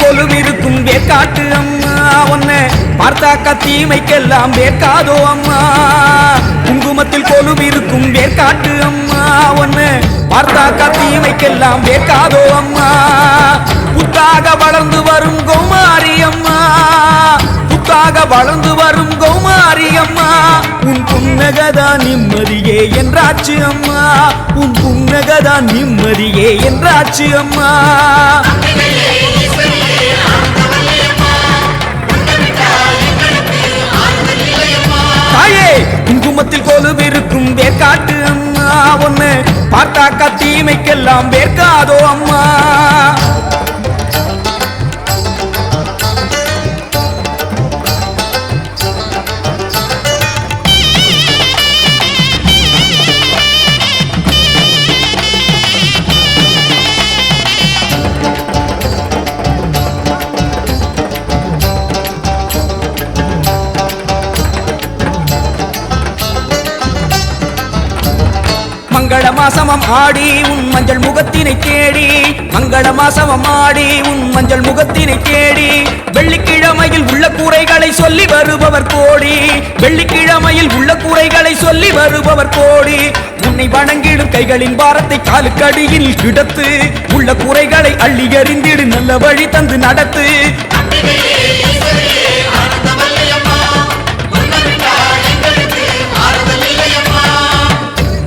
கொலுவிருக்கும் வேர்க்காட்டு அம்மா உன்னை பார்த்தாக்கா தீமைக்கெல்லாம் வேர்க்காதோ அம்மா குங்குமத்தில் கொலுவிருக்கும் வேர்க்காட்டு அம்மா உன்னை பார்த்தாக்கா தீமைக்கெல்லாம் வேர்க்காதோ அம்மா புத்தாக வளர்ந்து வரும் கௌமாரி அம்மா புத்தாக வளர்ந்து வரும் கௌமாரி அம்மா உன் புன்னகதான் நிம்மதியே என்றாச்சு அம்மா உன் புன்னகதான் நிம்மதியே என்றாச்சு அம்மா தாயே குங்குமத்தில் கொலுவிருக்கும் வேர்க்காட்டு அம்மா ஒன்னு பார்த்தாக்கா தீமைக்கெல்லாம் வேர்க்காதோ அம்மா மங்கள மாசமம் ஆடி உன் மஞ்சள் முகத்தினை தேடி மங்கள மாசமம் ஆடி உன் மஞ்சள் முகத்தினை தேடி வெள்ளிக்கிழமையில் உள்ள கூரைகளை சொல்லி வருபவர் கோடி வெள்ளிக்கிழமையில் உள்ள கூரைகளை சொல்லி வருபவர் கோடி உன்னை வணங்கிடும் கைகளின் பாரத்தை காலுக்கடியில் கிடத்து உள்ள கூரைகளை அள்ளி எறிந்திடு நல்ல வழி தந்து நடத்து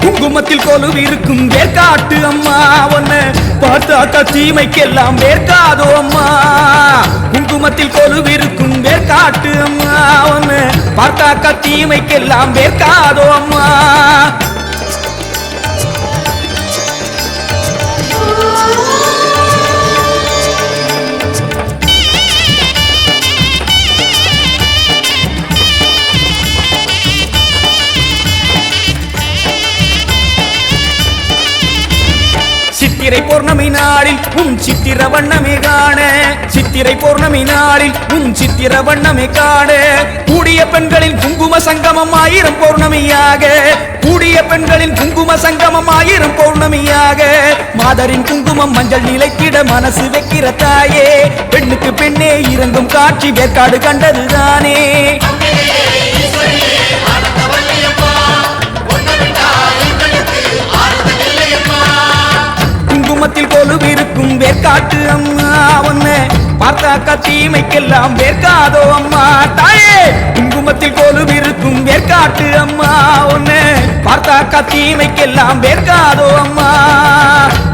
குங்குமத்தில் கொலுவிருக்கும் வேர்க்காட்டு அம்மா ஒன்னு பார்த்தாக்கா தீமைக்கெல்லாம் வேர்க்காதோ அம்மா குங்குமத்தில் கொலுவிருக்கும் வேர்க்காட்டு அம்மா ஒன்னு பார்த்தாக்கா தீமைக்கெல்லாம் வேர்க்காதோ அம்மா சித்திரை பௌர்ணமி நாளில் உன் சித்திர வண்ணமே காண சித்திரை பௌர்ணமி நாளில் உன் சித்திர வண்ணமே காண கூடிய பெண்களின் குங்கும சங்கமம் 1000 பௌர்ணமியாக கூடிய பெண்களின் குங்கும சங்கமம் 1000 பௌர்ணமியாக மாதரின் குங்குமம் மஞ்சள் நிலைத்திட மனசு வைக்கிற தாயே பெண்ணுக்கு பெண்ணே இறங்கும் காட்சி வேர்க்காடு கண்டதுதானே குங்குமத்தில் கொலுவிருக்கும் வேர்க்காட்டு அம்மா ஒன்னு பார்த்தாக்கா தீமைக்கெல்லாம் வேர்க்காதோ அம்மா தாயே குங்குமத்தில் கொலுவிருக்கும் வேர்க்காட்டு அம்மா ஒன்னு பார்த்தாக்கா தீமைக்கெல்லாம் வேர்க்காதோ அம்மா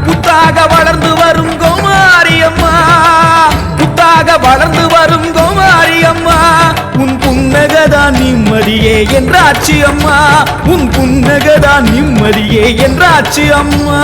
புத்தாக வளர்ந்து வரும் கௌமாரி அம்மா புத்தாக வளர்ந்து வரும் கௌமாரி அம்மா உன் புன்னகதான் நிம்மதியே என்றாச்சு அம்மா உன் புன்னகதான் நிம்மதியே என்றாச்சு அம்மா